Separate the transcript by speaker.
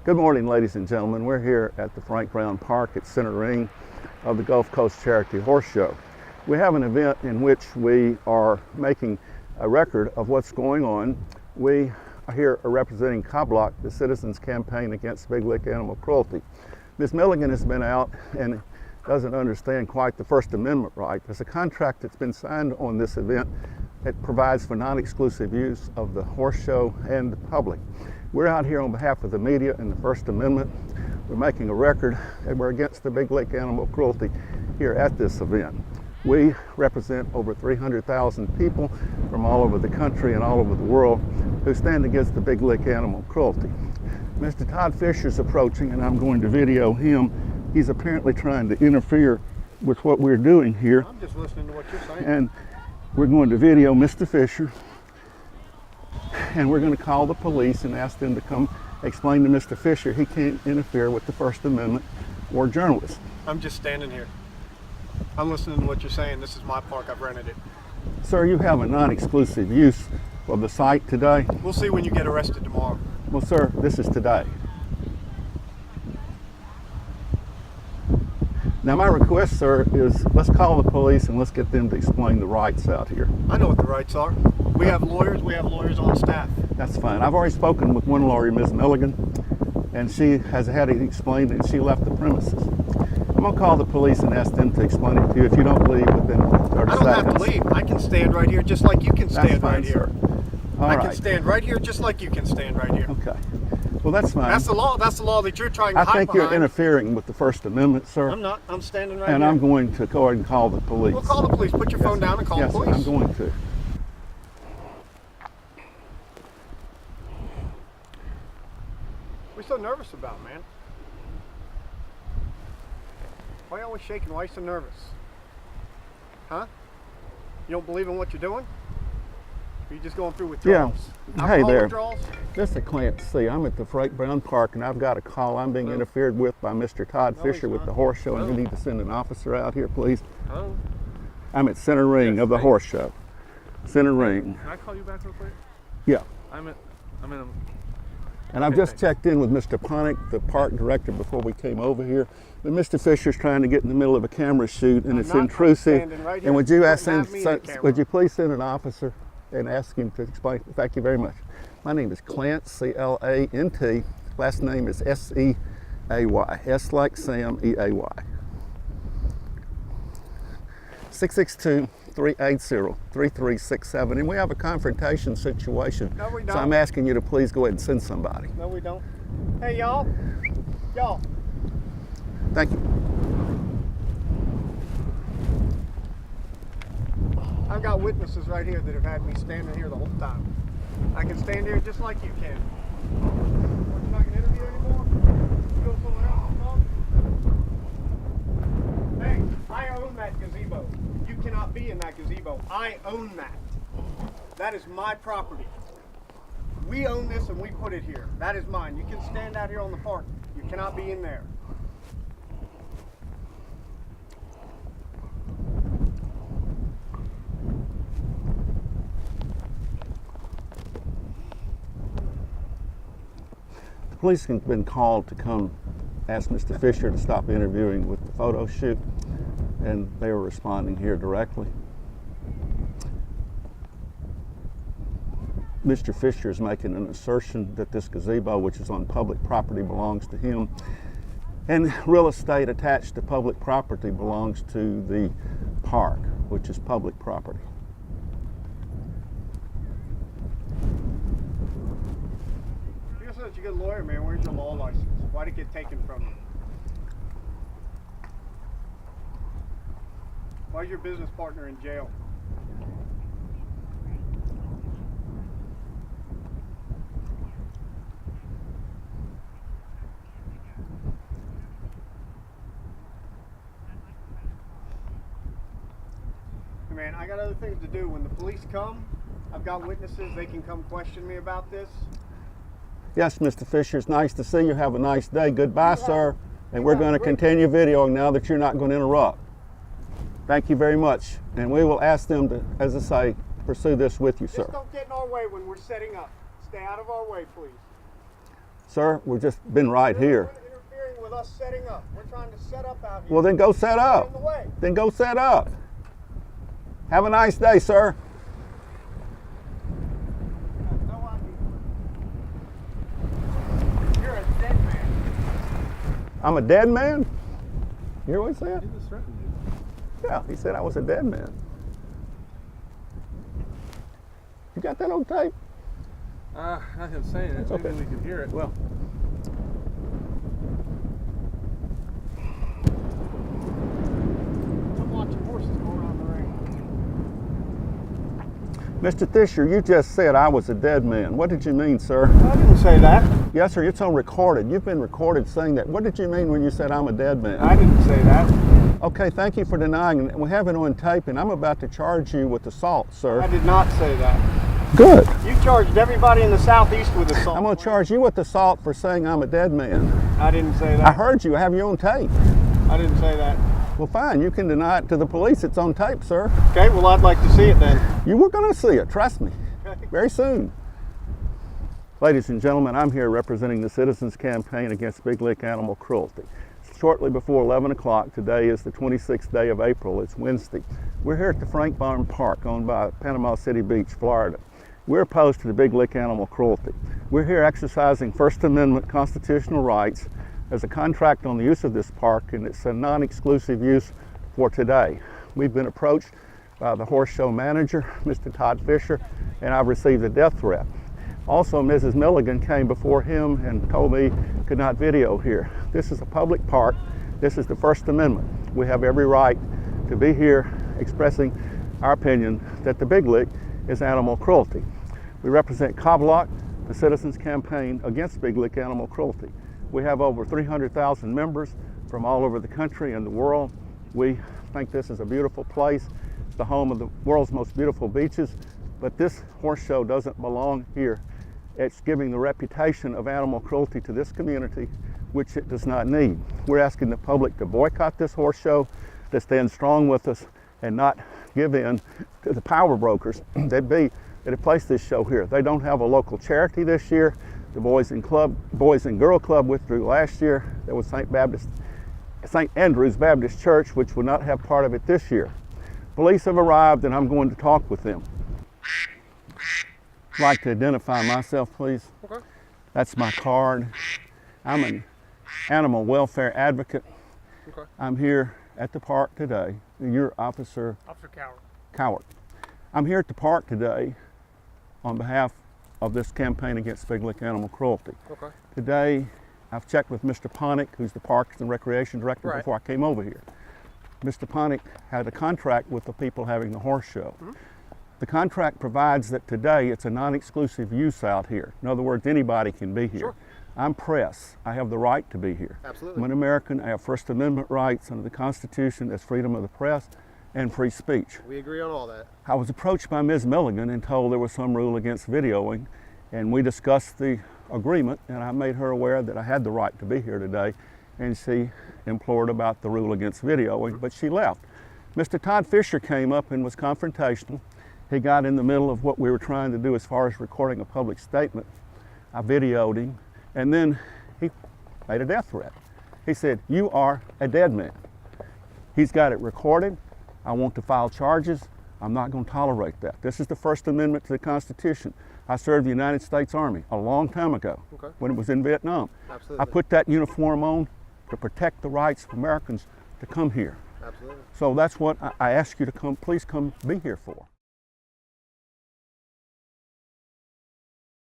Speaker 1: Good morning, ladies and gentlemen. We're here at the Frank Brown Park at Center Ring of the Gulf Coast Charity Horse Show. We have an event in which we are making a record of what's going on. We are here representing CCABLAC, the Citizens Campaign Against Big Lick Animal Cruelty. Ms. Milligan has been out and doesn't understand quite the First Amendment right. There's a contract that's been signed on this event that provides for non-exclusive use of the horse show and the public. We're out here on behalf of the media and the First Amendment. We're making a record and we're against the big lick animal cruelty here at this event. We represent over 300,000 people from all over the country and all over the world who stand against the big lick animal cruelty. Mr. Todd Fisher's approaching and I'm going to video him. He's apparently trying to interfere with what we're doing here.
Speaker 2: I'm just listening to what you're saying.
Speaker 1: And we're going to video Mr. Fisher. And we're going to call the police and ask them to come explain to Mr. Fisher he can't interfere with the First Amendment or journalists.
Speaker 2: I'm just standing here. I'm listening to what you're saying. This is my park. I've rented it.
Speaker 1: Sir, you have a non-exclusive use of the site today.
Speaker 2: We'll see when you get arrested tomorrow.
Speaker 1: Well, sir, this is today. Now, my request, sir, is let's call the police and let's get them to explain the rights out here.
Speaker 2: I know what the rights are. We have lawyers on staff.
Speaker 1: That's fine. I've already spoken with one lawyer, Ms. Milligan, and she has had it explained and she left the premises. I'm going to call the police and ask them to explain it to you if you don't leave within 30 seconds.
Speaker 2: I don't have to leave. I can stand right here just like you can stand right here. I can stand right here just like you can stand right here.
Speaker 1: Okay. Well, that's fine.
Speaker 2: That's the law. That's the law that you're trying to hide behind.
Speaker 1: I think you're interfering with the First Amendment, sir.
Speaker 2: I'm not. I'm standing right here.
Speaker 1: And I'm going to go ahead and call the police.
Speaker 2: We'll call the police. Put your phone down and call the police.
Speaker 1: Yes, I'm going to.
Speaker 2: What are you so nervous about, man? Why are you always shaking? Why are you so nervous? Huh? You don't believe in what you're doing? Or are you just going through withdrawals?
Speaker 1: Yeah. Hey there.
Speaker 2: Withdrawals?
Speaker 1: This is Clancy. C. I'm at the Frank Brown Park and I've got a call. I'm being interfered with by Mr. Todd Fisher with the horse show, and you need to send an officer out here, please.
Speaker 3: Hello?
Speaker 1: I'm at Center Ring of the horse show. Center Ring.
Speaker 3: Can I call you back real quick?
Speaker 1: Yeah.
Speaker 3: I'm in a...
Speaker 1: And I've just checked in with Mr. Ponick, the park director, before we came over here. But Mr. Fisher's trying to get in the middle of a camera shoot, and it's intrusive.
Speaker 2: Right,
Speaker 1: and would you please send an officer and ask him to explain? Thank you very much. My name is Clancy, C-L-A-N-T. Last name is S-E-A-Y. S like Sam, E-A-Y. 662-380-3367. And we have a confrontation situation.
Speaker 2: No, we don't.
Speaker 1: So I'm asking you to please go ahead and send somebody.
Speaker 2: No, we don't. Hey, y'all. Y'all.
Speaker 1: Thank you.
Speaker 2: I've got witnesses right here that have had me standing here the whole time. I can stand here just like you can. You're not going to interview anymore? You go somewhere else and talk? Hey, I own that gazebo. You cannot be in that gazebo. I own that. That is my property. We own this and we put it here. That is mine. You can stand out here on the park. You cannot be in there.
Speaker 1: The police have been called to come ask Mr. Fisher to stop interviewing with the photo shoot, and they were responding here directly. Mr. Fisher is making an assertion that this gazebo, which is on public property, belongs to him, and real estate attached to public property belongs to the park, which is public property.
Speaker 2: You're such a good lawyer, man. Where's your law license? Why'd it get taken from you? Why's your business partner in jail? Man, I got other things to do. When the police come, I've got witnesses. They can come question me about this.
Speaker 1: Yes, Mr. Fisher, it's nice to see you. Have a nice day. Goodbye, sir. And we're going to continue videoing now that you're not going to interrupt. Thank you very much. And we will ask them to, as I say, pursue this with you, sir.
Speaker 2: Just don't get in our way when we're setting up. Stay out of our way, please.
Speaker 1: Sir, we've just been right here.
Speaker 2: You're interfering with us setting up. We're trying to set up out here.
Speaker 1: Well, then go set
Speaker 2: You're
Speaker 1: up.
Speaker 2: in the way.
Speaker 1: Then go set up. Have a nice day, sir.
Speaker 2: You have no idea. You're a dead man.
Speaker 1: I'm a dead man? You hear what he said?
Speaker 3: He just threatened you.
Speaker 1: Yeah, he said I was a dead man. You got that on tape?
Speaker 3: Not him saying it.
Speaker 1: Okay.
Speaker 3: Maybe we can hear it.
Speaker 1: Well,
Speaker 2: Come watch your horses go around the ring.
Speaker 1: Mr. Fisher, you just said I was a dead man. What did you mean, sir?
Speaker 2: I didn't say that.
Speaker 1: Yes, sir, it's on recorded. You've been recorded saying that. What did you mean when you said I'm a dead man?
Speaker 2: I didn't say that.
Speaker 1: Okay, thank you for denying it. We have it on tape, and I'm about to charge you with assault, sir.
Speaker 2: I did not say that.
Speaker 1: Good.
Speaker 2: You charged everybody in the southeast with assault.
Speaker 1: I'm going to charge you with assault for saying I'm a dead man.
Speaker 2: I didn't say
Speaker 1: I
Speaker 2: that.
Speaker 1: heard you. I have you on tape.
Speaker 2: I didn't say that.
Speaker 1: Well, fine. You can deny it to the police. It's on tape, sir.
Speaker 2: Okay, well, I'd like to see it then.
Speaker 1: You were going to see it. Trust me.
Speaker 2: Okay.
Speaker 1: Very soon. Ladies and gentlemen, I'm here representing the Citizens Campaign Against Big Lick Animal Cruelty. Shortly before 11 o'clock, today is the 26th day of April. It's Wednesday. We're here at the Frank Barn Park owned by Panama City Beach, Florida. We're opposed to the Big Lick Animal Cruelty. We're here exercising First Amendment constitutional rights as a contract on the use of this park, and it's a non-exclusive use for today. We've been approached by the horse show manager, Mr. Todd Fisher, and I've received a death threat. Also, Mrs. Milligan came before him and told me could not video here. This is a public park. This is the First Amendment. We have every right to be here expressing our opinion that the Big Lick is animal cruelty. We represent CCABLAC, the Citizens Campaign Against Big Lick Animal Cruelty. We have over 300,000 members from all over the country and the world. We think this is a beautiful place. It's the home of the world's most beautiful beaches, but this horse show doesn't belong here. It's giving the reputation of animal cruelty to this community, which it does not need. We're asking the public to boycott this horse show, to stand strong with us, and not give in to the power brokers that have placed this show here. They don't have a local charity this year. The Boys and Girl Club withdrew last year. There was St. Andrew's Baptist Church, which will not have part of it this year. Police have arrived, and I'm going to talk with them. I'd like to identify myself, please.
Speaker 3: Okay.
Speaker 1: That's my card. I'm an animal welfare advocate.
Speaker 3: Okay.
Speaker 1: I'm here at the park today. You're Officer Coward. I'm here at the park today on behalf of this campaign against Big Lick Animal Cruelty.
Speaker 3: Okay.
Speaker 1: Today, I've checked with Mr. Ponick, who's the Parks and Recreation Director,
Speaker 3: Right.
Speaker 1: before I came over here. Mr. Ponick had a contract with the people having the horse show.
Speaker 3: Mm-hmm.
Speaker 1: The contract provides that today it's a non-exclusive use out here. In other words, anybody can be here.
Speaker 3: Sure.
Speaker 1: I'm press. I have the right to be here.
Speaker 3: Absolutely.
Speaker 1: I'm an American. I have First Amendment rights under the Constitution. That's freedom of the press and free speech.
Speaker 3: We agree on all that.
Speaker 1: I was approached by Ms. Milligan and told there was some rule against videoing, and we discussed the agreement, and I made her aware that I had the right to be here today, and she implored about the rule against videoing, but she left. Mr. Todd Fisher came up and was confrontational. He got in the middle of what we were trying to do as far as recording a public statement. I videoed him, and then he made a death threat. He said, "You are a dead man." He's got it recorded. I want to file charges. I'm not going to tolerate that. This is the First Amendment to the Constitution. I served the United States Army a long time ago,
Speaker 3: Okay.
Speaker 1: when it was in Vietnam.
Speaker 3: Absolutely.
Speaker 1: I put that uniform on to protect the rights of Americans to come here.
Speaker 3: Absolutely.
Speaker 1: So that's what I ask you to come, please come be here for.